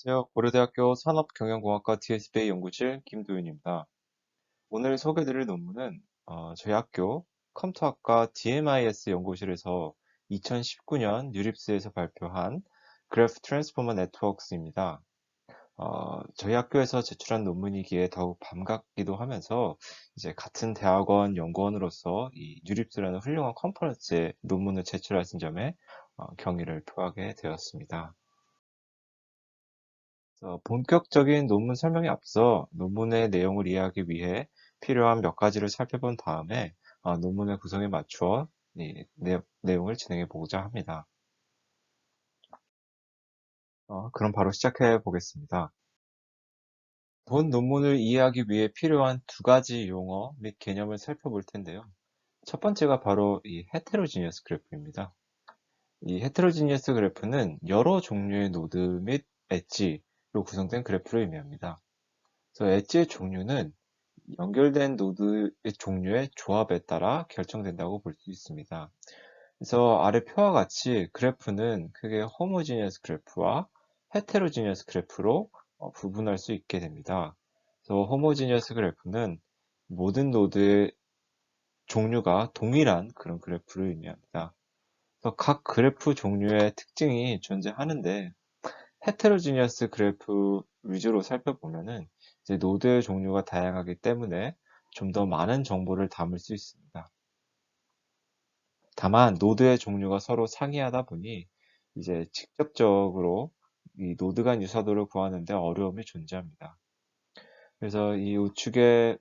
안녕하세요. 고려대학교 산업경영공학과 DSBA 연구실 김도윤입니다. 오늘 소개드릴 논문은 저희 학교 컴퓨터학과 DMIS 연구실에서 2019년 뉴립스에서 발표한 그래프 트랜스포머 네트워크스입니다. 저희 학교에서 제출한 논문이기에 더욱 반갑기도 하면서 이제 같은 대학원 연구원으로서 이 뉴립스라는 훌륭한 컨퍼런스에 논문을 제출하신 점에 경의를 표하게 되었습니다. 본격적인 논문 설명에 앞서 논문의 내용을 이해하기 위해 필요한 몇 가지를 살펴본 다음에 논문의 구성에 맞추어 이 내용을 진행해 보고자 합니다. 그럼 바로 시작해 보겠습니다. 본 논문을 이해하기 위해 필요한 두 가지 용어 및 개념을 살펴볼 텐데요. 첫 번째가 바로 이 헤테로지니어스 그래프입니다. 이 헤테로지니어스 그래프는 여러 종류의 노드 및 엣지로 구성된 그래프를 의미합니다. 그래서 엣지의 종류는 연결된 노드의 종류의 조합에 따라 결정된다고 볼 수 있습니다. 그래서 아래 표와 같이 그래프는 크게 호모지니어스 그래프와 헤테로지니어스 그래프로 구분할 수 있게 됩니다. 그래서 호모지니어스 그래프는 모든 노드의 종류가 동일한 그런 그래프를 의미합니다. 그래서 각 그래프 종류의 특징이 존재하는데 헤테로지니어스 그래프 위주로 살펴보면은 이제 노드의 종류가 다양하기 때문에 좀 더 많은 정보를 담을 수 있습니다. 다만 노드의 종류가 서로 상이하다 보니 이제 직접적으로 이 노드 간 유사도를 구하는 데 어려움이 존재합니다. 그래서 이 우측에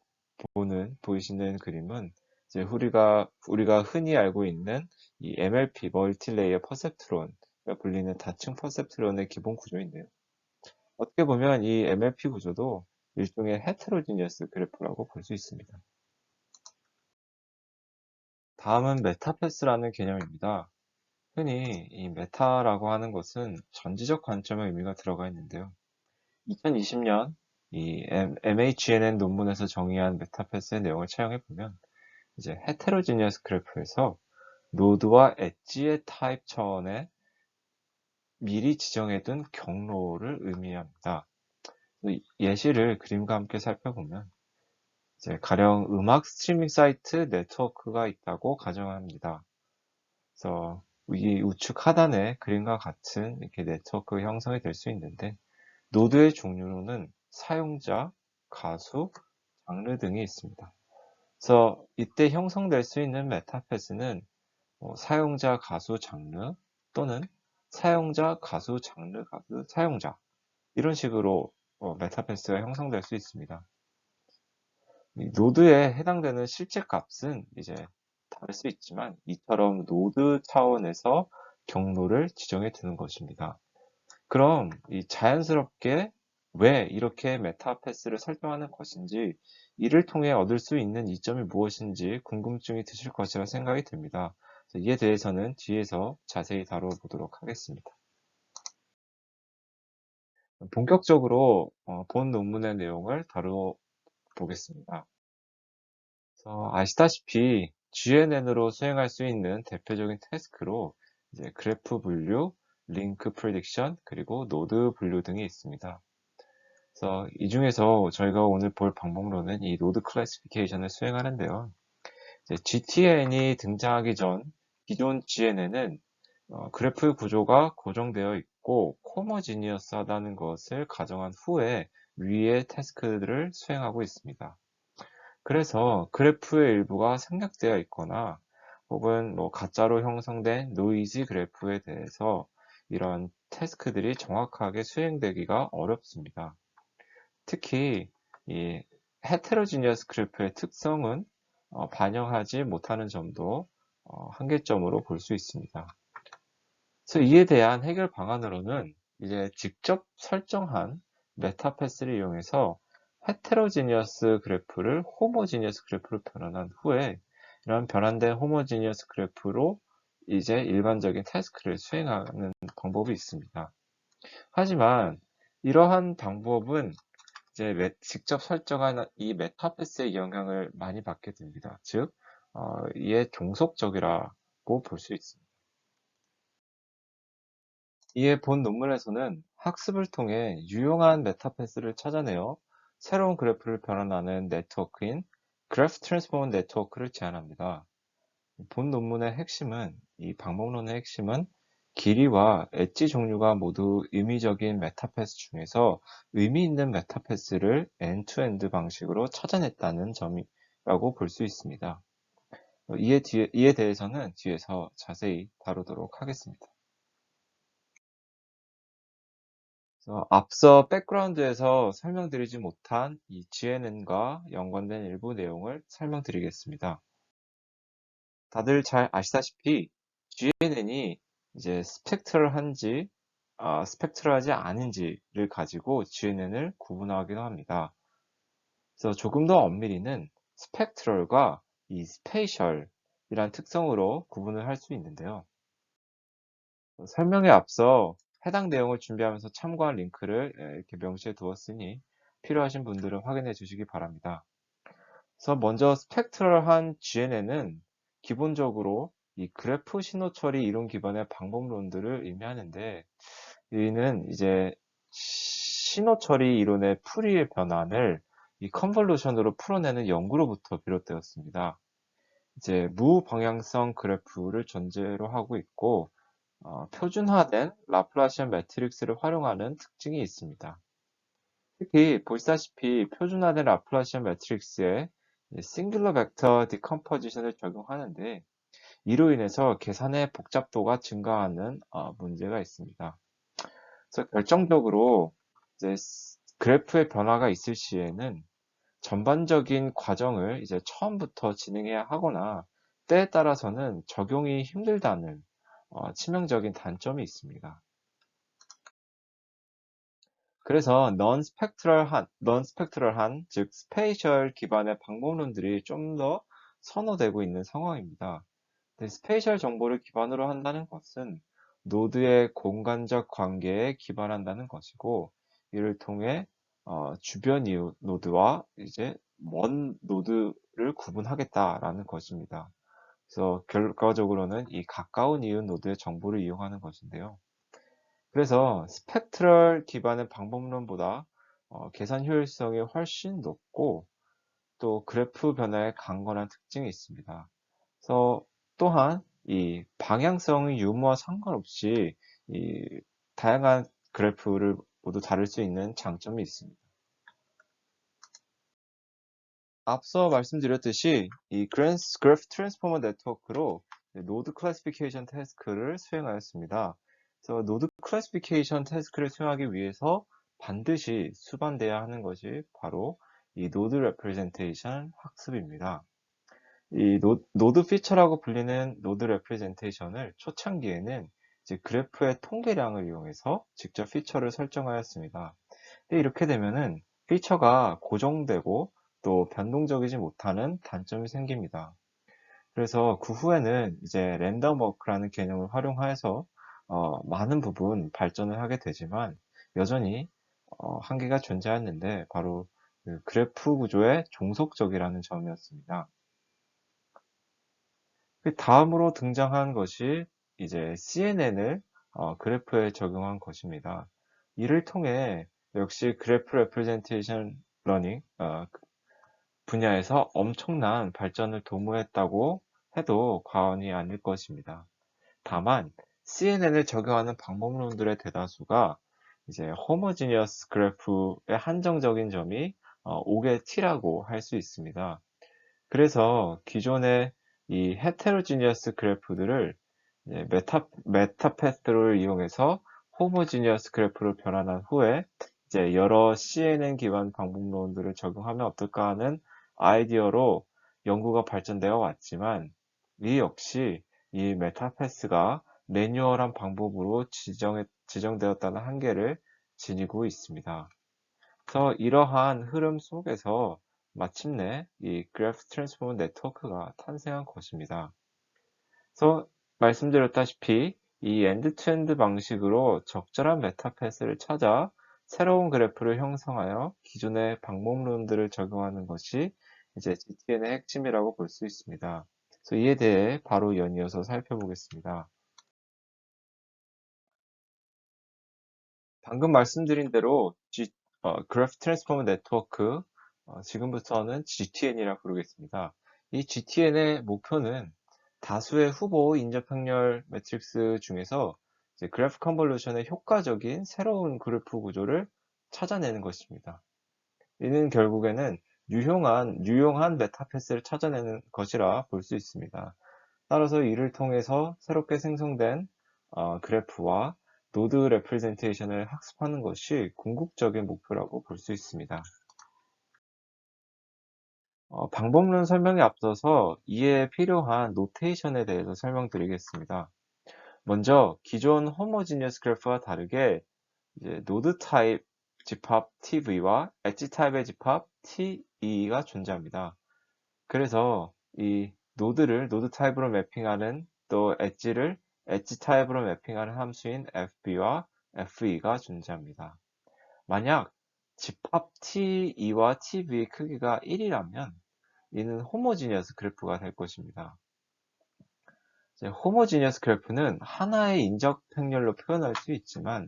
보이시는 그림은 이제 우리가 흔히 알고 있는 이 MLP 멀티레이어 퍼셉트론가 불리는 다층 퍼셉트론의 기본 구조인데요. 어떻게 보면 이 MLP 구조도 일종의 헤테로지니어스 그래프라고 볼 수 있습니다. 다음은 메타패스라는 개념입니다. 흔히 이 메타라고 하는 것은 전지적 관점의 의미가 들어가 있는데요. 2020년 이 MHNN 논문에서 정의한 메타패스의 내용을 차용해 보면 이제 헤테로지니어스 그래프에서 노드와 엣지의 타입 차원에 미리 지정해둔 경로를 의미합니다. 예시를 그림과 함께 살펴보면 이제 가령 음악 스트리밍 사이트 네트워크가 있다고 가정합니다. 그래서 이 우측 하단에 그림과 같은 이렇게 네트워크 형성이 될 수 있는데 노드의 종류로는 사용자, 가수, 장르 등이 있습니다. 그래서 이때 형성될 수 있는 메타패스는 사용자, 가수, 장르 또는 사용자, 가수, 장르, 가수, 사용자 이런 식으로 메타패스가 형성될 수 있습니다. 이 노드에 해당되는 실제 값은 이제 다를 수 있지만 이처럼 노드 차원에서 경로를 지정해 두는 것입니다. 그럼 이 자연스럽게 왜 이렇게 메타패스를 설정하는 것인지 이를 통해 얻을 수 있는 이점이 무엇인지 궁금증이 드실 것이라 생각이 듭니다. 이에 대해서는 뒤에서 자세히 다뤄보도록 하겠습니다. 본격적으로 본 논문의 내용을 다뤄보겠습니다. 아시다시피 GNN으로 수행할 수 있는 대표적인 태스크로 이제 그래프 분류, 링크 프레딕션, 그리고 노드 분류 등이 있습니다. 그래서 이 중에서 저희가 오늘 볼 방법론은 이 노드 클래시피케이션을 수행하는데요. GTN이 등장하기 전 기존 GNN은 그래프 구조가 고정되어 있고 호모지니어스하다는 것을 가정한 후에 위의 태스크들을 수행하고 있습니다. 그래서 그래프의 일부가 생략되어 있거나 혹은 가짜로 형성된 노이즈 그래프에 대해서 이런 태스크들이 정확하게 수행되기가 어렵습니다. 특히 이 헤테로지니어스 그래프의 특성은 반영하지 못하는 점도 한계점으로 볼 수 있습니다. 그래서 이에 대한 해결 방안으로는 이제 직접 설정한 메타패스를 이용해서 헤테로지니어스 그래프를 호모지니어스 그래프로 변환한 후에 이런 변환된 호모지니어스 그래프로 이제 일반적인 태스크를 수행하는 방법이 있습니다. 하지만 이러한 방법은 이제 직접 설정한 이 메타패스의 영향을 많이 받게 됩니다. 즉, 이에 종속적이라고 볼 수 있습니다. 이에 본 논문에서는 학습을 통해 유용한 메타패스를 찾아내어 새로운 그래프를 변환하는 네트워크인 그래프 트랜스포머 네트워크를 제안합니다. 본 논문의 핵심은, 이 방법론의 핵심은 길이와 엣지 종류가 모두 의미적인 메타패스 중에서 의미 있는 메타패스를 엔투엔드 방식으로 찾아냈다는 점이라고 볼 수 있습니다. 이에 대해서는 뒤에서 자세히 다루도록 하겠습니다. 앞서 백그라운드에서 설명드리지 못한 이 GNN과 연관된 일부 내용을 설명드리겠습니다. 다들 잘 아시다시피 GNN이 이제 스펙트럴하지 않은지를 가지고 GNN을 구분하기도 합니다. 그래서 조금 더 엄밀히는 스펙트럴과 이 스페이셜이란 특성으로 구분을 할 수 있는데요. 설명에 앞서 해당 내용을 준비하면서 참고한 링크를 이렇게 명시해 두었으니 필요하신 분들은 확인해 주시기 바랍니다. 그래서 먼저 스펙트럴한 GNN은 기본적으로 이 그래프 신호 처리 이론 기반의 방법론들을 의미하는데, 이는 이제 신호 처리 이론의 풀이의 변환을 이 컨볼루션으로 풀어내는 연구로부터 비롯되었습니다. 이제 무방향성 그래프를 전제로 하고 있고, 표준화된 라플라시안 매트릭스를 활용하는 특징이 있습니다. 특히 보시다시피 표준화된 라플라시안 매트릭스에 싱귤러 벡터 디컴포지션을 적용하는데, 이로 인해서 계산의 복잡도가 증가하는 문제가 있습니다. 그래서 결정적으로 이제 그래프의 변화가 있을 시에는 전반적인 과정을 이제 처음부터 진행해야 하거나, 때에 따라서는 적용이 힘들다는 치명적인 단점이 있습니다. 그래서 non-spectral한, 즉 스페이셜 기반의 방법론들이 좀 더 선호되고 있는 상황입니다. 스페이셜 정보를 기반으로 한다는 것은 노드의 공간적 관계에 기반한다는 것이고, 이를 통해 주변 이웃 노드와 이제 먼 노드를 구분하겠다라는 것입니다. 그래서 결과적으로는 이 가까운 이웃 노드의 정보를 이용하는 것인데요. 그래서 스펙트럴 기반의 방법론보다 계산 효율성이 훨씬 높고, 또 그래프 변화에 강건한 특징이 있습니다. 그래서 또한 이 방향성 유무와 상관없이 이 다양한 그래프를 모두 다룰 수 있는 장점이 있습니다. 앞서 말씀드렸듯이 이 그래프 트랜스포머 네트워크로 노드 클래시피케이션 태스크를 수행하였습니다. 그래서 노드 클래시피케이션 태스크를 수행하기 위해서 반드시 수반돼야 하는 것이 바로 이 노드 레프레젠테이션 학습입니다. 이 노드 피처라고 불리는 노드 레프레젠테이션을 초창기에는 이제 그래프의 통계량을 이용해서 직접 피처를 설정하였습니다. 근데 이렇게 되면은 피처가 고정되고 또 변동적이지 못하는 단점이 생깁니다. 그래서 그 후에는 이제 랜덤 워크라는 개념을 활용해서 많은 부분 발전을 하게 되지만, 여전히 한계가 존재했는데, 바로 그 그래프 구조의 종속적이라는 점이었습니다. 그 다음으로 등장한 것이 이제 CNN을 그래프에 적용한 것입니다. 이를 통해 역시 그래프 레프레젠테이션 러닝 분야에서 엄청난 발전을 도모했다고 해도 과언이 아닐 것입니다. 다만 CNN을 적용하는 방법론들의 대다수가 이제 호모지니어스 그래프의 한정적인 점이 5의 T라고 할 수 있습니다. 그래서 기존의 이 헤테로지니어스 그래프들을 메타패스를 이용해서 호모지니어스 그래프로 변환한 후에 이제 여러 CNN 기반 방법론들을 적용하면 어떨까 하는 아이디어로 연구가 발전되어 왔지만, 이 역시 이 메타패스가 매뉴얼한 방법으로 지정되었다는 한계를 지니고 있습니다. 그래서 이러한 흐름 속에서 마침내 이 그래프 트랜스포머 네트워크가 탄생한 것입니다. 그래서 말씀드렸다시피 이 엔드-투-엔드 방식으로 적절한 메타패스를 찾아 새로운 그래프를 형성하여 기존의 방법론들을 적용하는 것이 이제 GTN의 핵심이라고 볼 수 있습니다. 그래서 이에 대해 바로 연이어서 살펴보겠습니다. 방금 말씀드린 대로 그래프 트랜스포머 네트워크, 지금부터는 GTN이라 부르겠습니다. 이 GTN의 목표는 다수의 후보 인접행렬 매트릭스 중에서 이제 그래프 컨볼루션의 효과적인 새로운 그래프 구조를 찾아내는 것입니다. 이는 결국에는 유용한 메타패스를 찾아내는 것이라 볼 수 있습니다. 따라서 이를 통해서 새롭게 생성된 그래프와 노드 레프레젠테이션을 학습하는 것이 궁극적인 목표라고 볼 수 있습니다. 방법론 설명에 앞서서 이해에 필요한 노테이션에 대해서 설명드리겠습니다. 먼저 기존 호모지니어스 그래프와 다르게 이제 노드 타입 집합 TV와 엣지 타입의 집합 TE가 존재합니다. 그래서 이 노드 타입으로 매핑하는 또 엣지 타입으로 매핑하는 함수인 FB와 FE가 존재합니다. 만약 집합 TE와 TV의 크기가 1이라면 이는 호모지니어스 그래프가 될 것입니다. 호모지니어스 그래프는 하나의 인접행렬로 표현할 수 있지만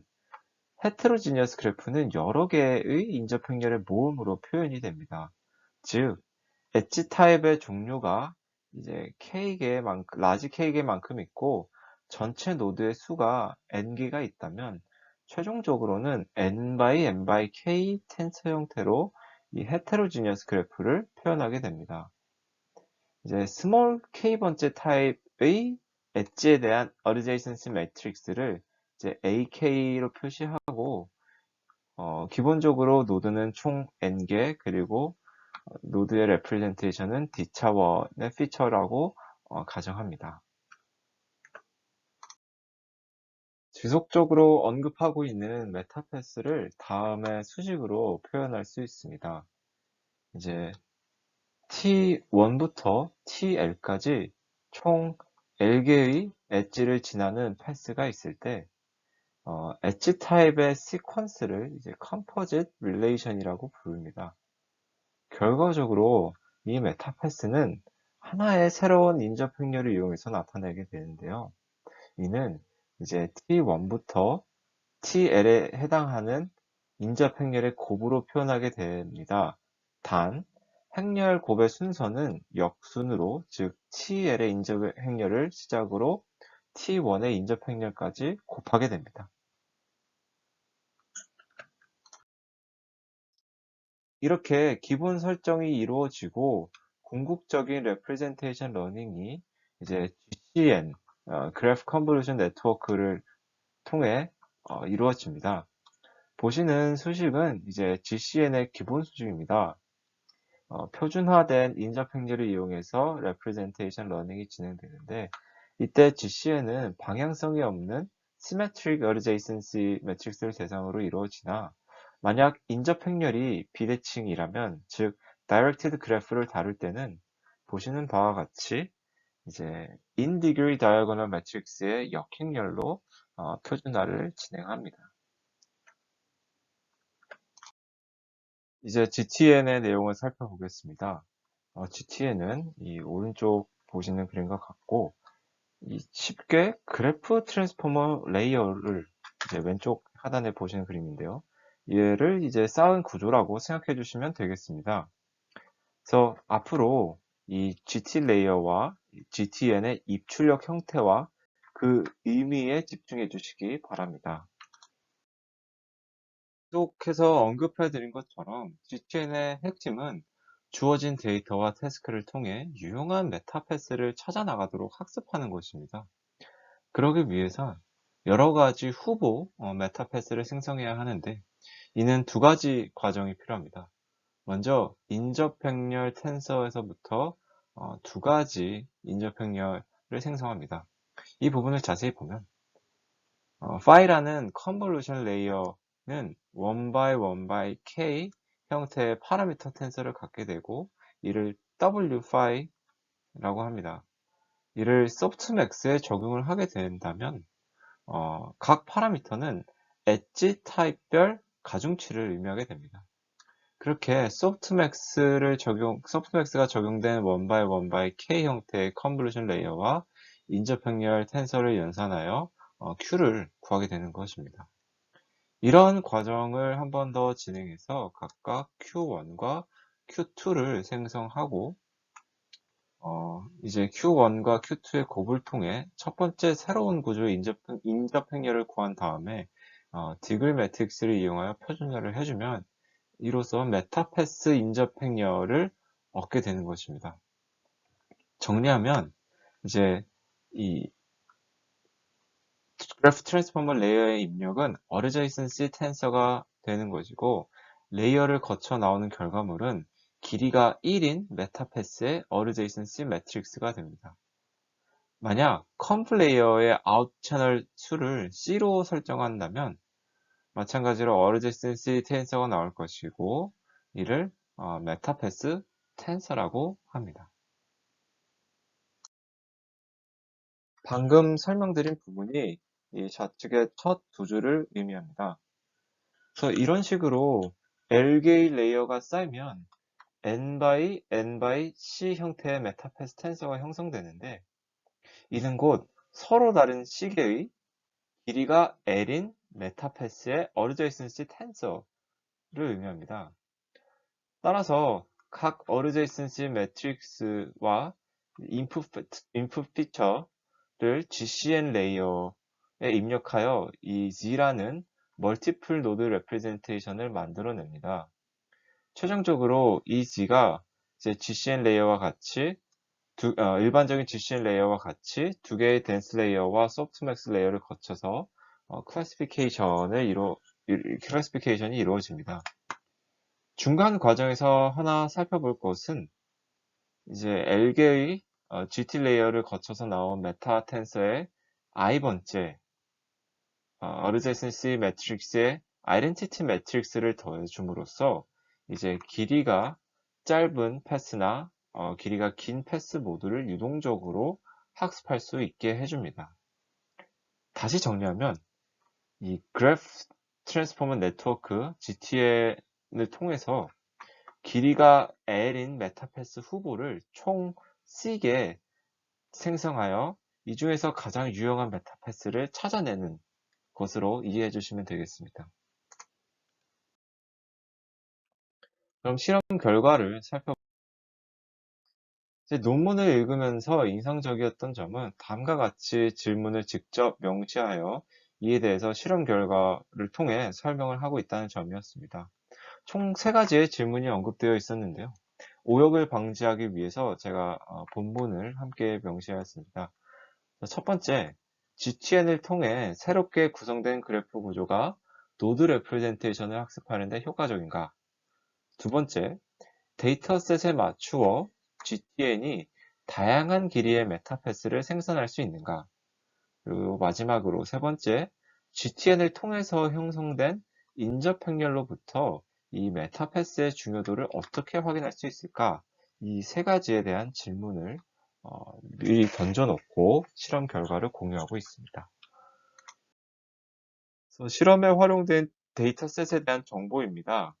헤테로지니어스 그래프는 여러 개의 인접행렬의 모음으로 표현이 됩니다. 즉, 엣지 타입의 종류가 이제 라지 K개만큼 있고 전체 노드의 수가 N개가 있다면 최종적으로는 N by N by K 텐서 형태로 이 헤테로지니어스 그래프를 표현하게 됩니다. 이제 스몰 k 번째 타입의 엣지에 대한 어드제이선시 매트릭스를 이제 AK로 표시하고 기본적으로 노드는 총 N개 그리고 노드의 레프레젠테이션은 D차원의 피처라고 가정합니다. 지속적으로 언급하고 있는 메타패스를 다음의 수식으로 표현할 수 있습니다. 이제 T1부터 TL까지 총 L개의 엣지를 지나는 패스가 있을 때 엣지 타입의 시퀀스를 이제 컴포짓 릴레이션이라고 부릅니다. 결과적으로 이 메타패스는 하나의 새로운 인접 행렬을 이용해서 나타내게 되는데요. 이는 이제 T1부터 TL에 해당하는 인접 행렬의 곱으로 표현하게 됩니다. 단, 행렬 곱의 순서는 역순으로, 즉 TL의 인접 행렬을 시작으로 T1의 인접 행렬까지 곱하게 됩니다. 이렇게 기본 설정이 이루어지고 궁극적인 레프레젠테이션 러닝이 이제 GCN, 그래프 컨볼루션 네트워크를 통해 이루어집니다. 보시는 수식은 이제 GCN의 기본 수식입니다. 표준화된 인접 행렬을 이용해서 레프레젠테이션 러닝이 진행되는데 이때 GCN은 방향성이 없는 시메트릭 어드제이센시 매트릭스를 대상으로 이루어지나 만약 인접 행렬이 비대칭이라면 즉 다이렉티드 그래프를 다룰 때는 보시는 바와 같이 이제 in degree diagonal 매트릭스의 역행렬로 표준화를 진행합니다. 이제 GTN의 내용을 살펴보겠습니다. GTN은 이 오른쪽 보시는 그림과 같고 쉽게 그래프 트랜스포머 레이어를 이제 왼쪽 하단에 보시는 그림인데요. 얘를 이제 쌓은 구조라고 생각해 주시면 되겠습니다. 그래서 앞으로 이 GT 레이어와 GTN의 입출력 형태와 그 의미에 집중해 주시기 바랍니다. 계속해서 언급해 드린 것처럼 GTN의 핵심은 주어진 데이터와 태스크를 통해 유용한 메타패스를 찾아 나가도록 학습하는 것입니다. 그러기 위해선 여러 가지 후보 메타패스를 생성해야 하는데 이는 두 가지 과정이 필요합니다. 먼저 인접행렬 텐서에서부터 두 가지 인접행렬을 생성합니다. 이 부분을 자세히 보면 파이라는 컨볼루션 레이어는 1 by k 형태의 파라미터 텐서를 갖게 되고 이를 wphi라고 합니다. 이를 소프트맥스에 적용을 하게 된다면 각 파라미터는 엣지 타입별 가중치를 의미하게 됩니다. 그렇게 소프트맥스가 적용된 1 by k 형태의 컨볼루션 레이어와 인접행렬 텐서를 연산하여 Q를 구하게 되는 것입니다. 이런 과정을 한 번 더 진행해서 각각 Q1과 Q2를 생성하고 이제 Q1과 Q2의 곱을 통해 첫 번째 새로운 구조의 인접 행렬을 구한 다음에 디글 매트릭스를 이용하여 표준화를 해주면 이로써 메타패스 인접 행렬을 얻게 되는 것입니다. 정리하면 이제 이 그래프 트랜스포머 레이어의 입력은 어드제이센시 텐서가 되는 것이고 레이어를 거쳐 나오는 결과물은 길이가 1인 메타패스의 어드제이센시 매트릭스가 됩니다. 만약 컴프 레이어의 아웃 채널 수를 C로 설정한다면 마찬가지로 어드제이센시 텐서가 나올 것이고 이를 메타패스 텐서라고 합니다. 방금 설명드린 부분이 이 좌측의 첫 두 줄을 의미합니다. 그래서 이런 식으로 L개의 레이어가 쌓이면 N by N by C 형태의 메타패스 텐서가 형성되는데 이는 곧 서로 다른 C개의 길이가 L인 메타패스의 어드제이센시 텐서를 의미합니다. 따라서 각 어드제이센시 매트릭스와 인풋 피처를 GCN 레이어에 입력하여 이 Z라는 멀티플 노드 레프레젠테이션을 만들어냅니다. 최종적으로 이 Z가 이제 GCN 레이어와 같이 일반적인 GCN 레이어와 같이 두 개의 덴스 레이어와 소프트맥스 레이어를 거쳐서 클래시피케이션이 이루어집니다. 중간 과정에서 하나 살펴볼 것은 이제 L개의 GT 레이어를 거쳐서 나온 메타 텐서의 i번째 어드제센시 매트릭스에 아이덴티티 매트릭스를 더해줌으로써 이제 길이가 짧은 패스나 길이가 긴 패스 모두를 유동적으로 학습할 수 있게 해줍니다. 다시 정리하면 이 그래프 트랜스포머 네트워크 GTN을 통해서 길이가 L인 메타패스 후보를 총 C개 생성하여 이 중에서 가장 유용한 메타패스를 찾아내는 것으로 이해해 주시면 되겠습니다. 그럼 실험 결과를 논문을 읽으면서 인상적이었던 점은 다음과 같이 질문을 직접 명시하여 이에 대해서 실험 결과를 통해 설명을 하고 있다는 점이었습니다. 총 3가지의 질문이 언급되어 있었는데요. 오역을 방지하기 위해서 제가 본문을 함께 명시하였습니다. 첫 번째, GTN을 통해 새롭게 구성된 그래프 구조가 노드 레프레젠테이션을 학습하는 데 효과적인가? 두 번째, 데이터셋에 맞추어 GTN이 다양한 길이의 메타패스를 생성할 수 있는가? 그리고 마지막으로 세 번째, GTN을 통해서 형성된 인접 행렬로부터 이 메타패스의 중요도를 어떻게 확인할 수 있을까? 이 3가지에 대한 질문을 미리 던져놓고 실험 결과를 공유하고 있습니다. 그래서 실험에 활용된 데이터셋에 대한 정보입니다.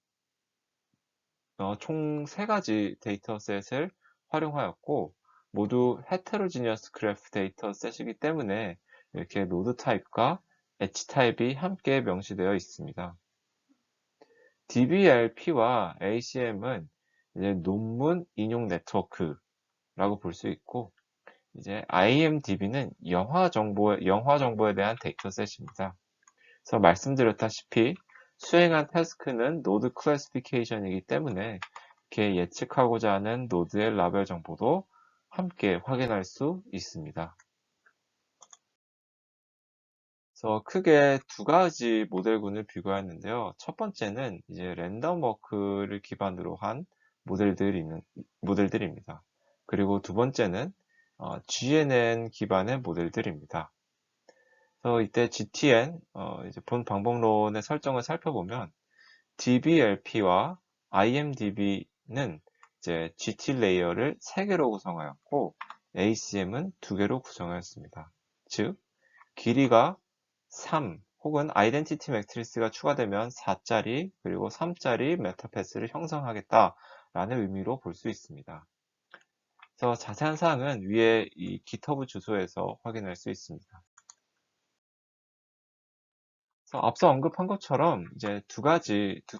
총 3가지 데이터셋을 활용하였고 모두 헤테로지니어스 그래프 데이터셋이기 때문에 이렇게 로드 타입과 엣지 타입이 함께 명시되어 있습니다. DBLP와 ACM은 이제 논문 인용 네트워크라고 볼 수 있고 이제 IMDB는 영화 정보에 대한 데이터셋입니다. 그래서 말씀드렸다시피 수행한 태스크는 노드 클래시피케이션이기 때문에 이렇게 예측하고자 하는 노드의 라벨 정보도 함께 확인할 수 있습니다. 그래서 크게 2가지 모델군을 비교했는데요. 첫 번째는 이제 랜덤 워크를 기반으로 한 모델들입니다. 그리고 두 번째는 GNN 기반의 모델들입니다. 그래서 이때 GTN, 이제 본 방법론의 설정을 살펴보면 DBLP와 IMDB는 이제 GT 레이어를 3개로 구성하였고 ACM은 2개로 구성하였습니다. 즉, 길이가 3 혹은 아이덴티티 매트리스가 추가되면 4짜리 그리고 3짜리 메타패스를 형성하겠다라는 의미로 볼 수 있습니다. 그래서 자세한 사항은 위에 이 GitHub 주소에서 확인할 수 있습니다. 그래서 앞서 언급한 것처럼 이제 두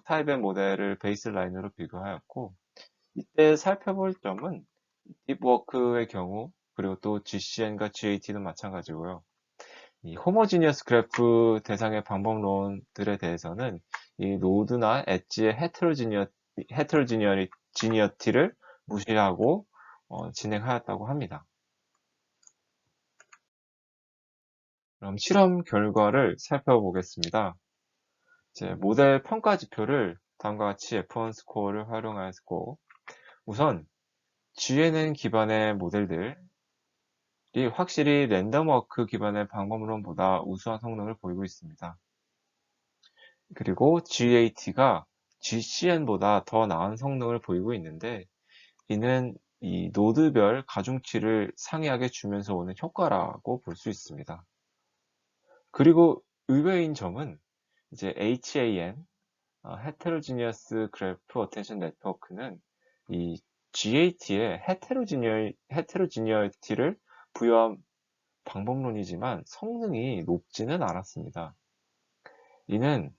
타입의 모델을 베이스라인으로 비교하였고, 이때 살펴볼 점은 딥워크의 경우, 그리고 또 GCN과 GAT도 마찬가지고요. 이 호모지니어스 그래프 대상의 방법론들에 대해서는 이 노드나 엣지의 헤테로지니어티를 무시하고 진행하였다고 합니다. 그럼 실험 결과를 살펴보겠습니다. 이제 모델 평가 지표를 다음과 같이 F1 스코어를 활용하였고, 우선 GNN 기반의 모델들이 확실히 랜덤워크 기반의 방법론보다 우수한 성능을 보이고 있습니다. 그리고 GAT가 GCN보다 더 나은 성능을 보이고 있는데, 이는 이 노드별 가중치를 상이하게 주면서 오는 효과라고 볼 수 있습니다. 그리고 의외인 점은 이제 HAN, Heterogeneous Graph Attention Network는 이 GAT의 헤테로지니어티를 부여한 방법론이지만 성능이 높지는 않았습니다. 이는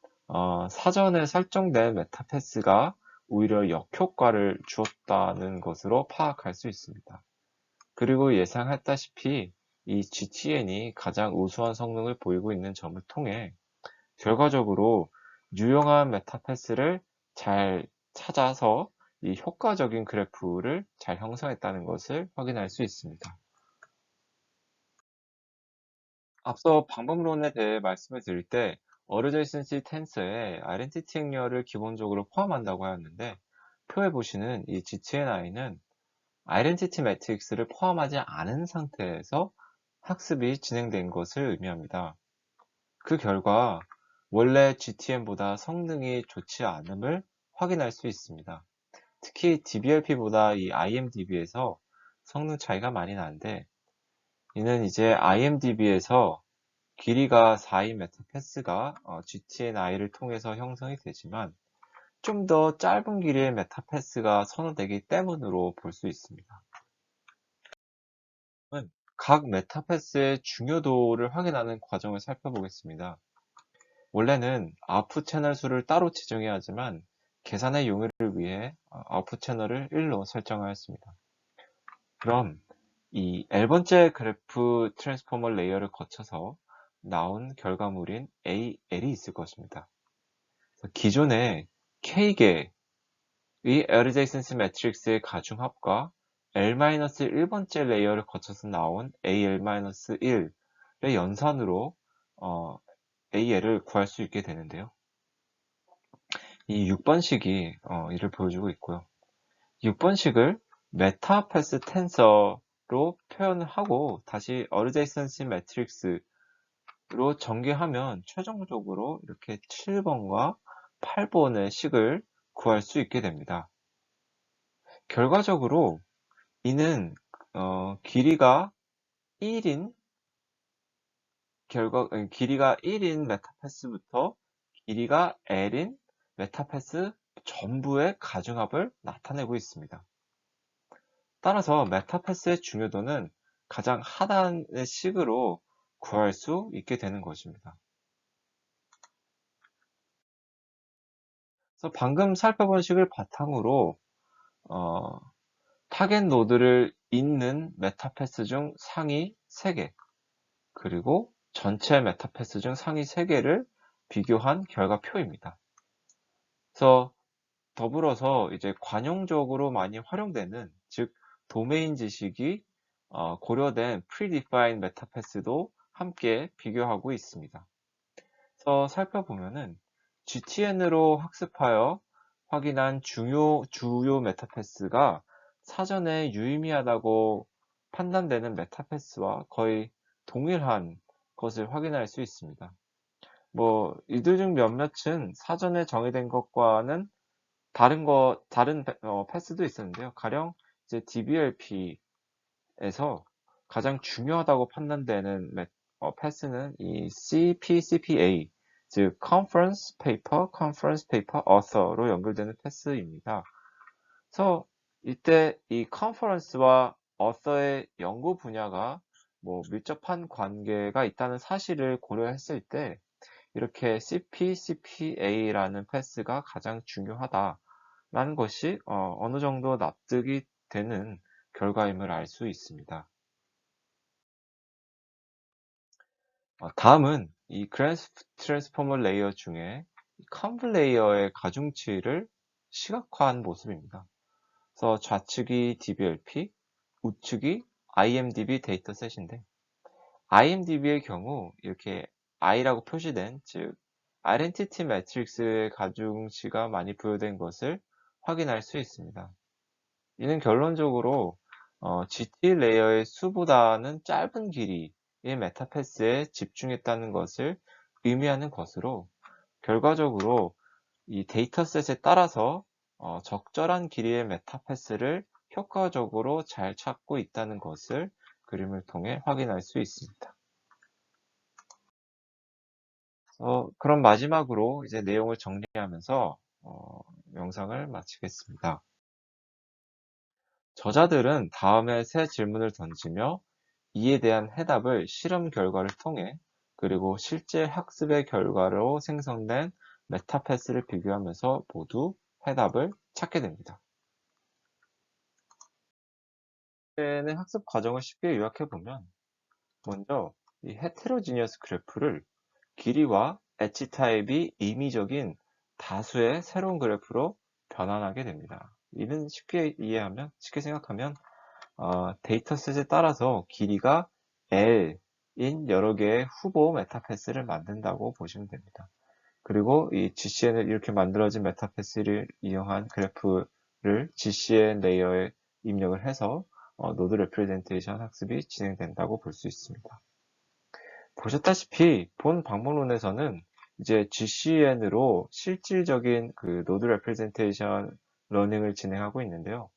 사전에 설정된 메타패스가 오히려 역효과를 주었다는 것으로 파악할 수 있습니다. 그리고 예상했다시피 이 GTN이 가장 우수한 성능을 보이고 있는 점을 통해 결과적으로 유용한 메타패스를 잘 찾아서 이 효과적인 그래프를 잘 형성했다는 것을 확인할 수 있습니다. 앞서 방법론에 대해 말씀을 드릴 때 어드제이센시 텐서에 아이덴티티 행렬을 기본적으로 포함한다고 하였는데, 표에 보시는 이 GTNI는 아이덴티티 매트릭스를 포함하지 않은 상태에서 학습이 진행된 것을 의미합니다. 그 결과 원래 GTN보다 성능이 좋지 않음을 확인할 수 있습니다. 특히 DBLP보다 이 IMDB에서 성능 차이가 많이 나는데, 이는 이제 IMDB에서 길이가 4인 메타패스가 GTNI를 통해서 형성이 되지만 좀 더 짧은 길이의 메타패스가 선호되기 때문으로 볼 수 있습니다. 각 메타패스의 중요도를 확인하는 과정을 살펴보겠습니다. 원래는 아웃풋 채널 수를 따로 지정해야 하지만 계산의 용이를 위해 아웃풋 채널을 1로 설정하였습니다. 그럼 이 L번째 그래프 트랜스포머 레이어를 거쳐서 나온 결과물인 AL이 있을 것입니다. 기존의 K개의 adjacency 매트릭스의 가중합과 L-1번째 레이어를 거쳐서 나온 AL-1의 연산으로 AL을 구할 수 있게 되는데요. 이 6번식이 이를 보여주고 있고요. 6번식을 메타패스 텐서로 표현을 하고 다시 adjacency 매트릭스로 전개하면 최종적으로 이렇게 7번과 8번의 식을 구할 수 있게 됩니다. 결과적으로 이는 길이가 1인 메타패스부터 길이가 L인 메타패스 전부의 가중합을 나타내고 있습니다. 따라서 메타패스의 중요도는 가장 하단의 식으로 구할 수 있게 되는 것입니다. 그래서 방금 살펴본 식을 바탕으로 타겟 노드를 잇는 메타패스 중 상위 3개, 그리고 전체 메타패스 중 상위 3개를 비교한 결과표입니다. 그래서 더불어서 이제 관용적으로 많이 활용되는, 즉 도메인 지식이 고려된 predefined 메타패스도 함께 비교하고 있습니다. 그래서 살펴보면은 GTN으로 학습하여 확인한 주요 메타패스가 사전에 유의미하다고 판단되는 메타패스와 거의 동일한 것을 확인할 수 있습니다. 이들 중 몇몇은 사전에 정의된 것과는 다른 패스도 있었는데요. 가령 이제 DBLP에서 가장 중요하다고 판단되는 패스는 이 CPCPA, 즉 Conference Paper Author로 연결되는 패스입니다. 그래서 이때 이 컨퍼런스와 author의 연구 분야가 밀접한 관계가 있다는 사실을 고려했을 때 이렇게 CP, CPA라는 패스가 가장 중요하다라는 것이 어느 정도 납득이 되는 결과임을 알 수 있습니다. 다음은 이 그래프 트랜스포머 레이어 중에 컨브 레이어의 가중치를 시각화한 모습입니다. 그래서 좌측이 DBLP, 우측이 IMDb 데이터셋인데 IMDb의 경우 이렇게 I라고 표시된 즉 Identity Matrix의 가중치가 많이 부여된 것을 확인할 수 있습니다. 이는 결론적으로 GT 레이어의 수보다는 짧은 길이의 메타패스에 집중했다는 것을 의미하는 것으로 결과적으로 이 데이터셋에 따라서 적절한 길이의 메타패스를 효과적으로 잘 찾고 있다는 것을 그림을 통해 확인할 수 있습니다. 그럼 마지막으로 이제 내용을 정리하면서 영상을 마치겠습니다. 저자들은 다음에 세 질문을 던지며 이에 대한 해답을 실험 결과를 통해 그리고 실제 학습의 결과로 생성된 메타패스를 비교하면서 모두 해답을 찾게 됩니다. 의 학습 과정을 쉽게 요약해보면 먼저 이 헤테로지니어스 그래프를 길이와 엣지 타입이 임의적인 다수의 새로운 그래프로 변환하게 됩니다. 이는 쉽게 생각하면 데이터셋에 따라서 길이가 L인 여러 개의 후보 메타패스를 만든다고 보시면 됩니다. 그리고 이 GCN을 이렇게 만들어진 메타패스를 이용한 그래프를 GCN 레이어에 입력을 해서 노드 레프레젠테이션 학습이 진행된다고 볼 수 있습니다. 보셨다시피 본 방법론에서는 이제 GCN으로 실질적인 그 노드 레프레젠테이션 러닝을 진행하고 있는데요.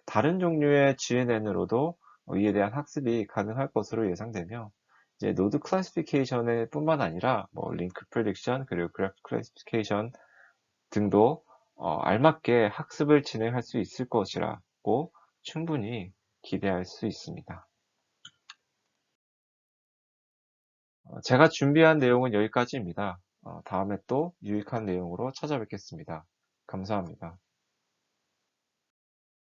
다른 종류의 GNN으로도 이에 대한 학습이 가능할 것으로 예상되며 이제 노드 클래시피케이션에 뿐만 아니라 뭐 링크 프레딕션 그리고 그래프 클래시피케이션 등도 알맞게 학습을 진행할 수 있을 것이라고 충분히 기대할 수 있습니다. 제가 준비한 내용은 여기까지입니다. 다음에 또 유익한 내용으로 찾아뵙겠습니다. 감사합니다.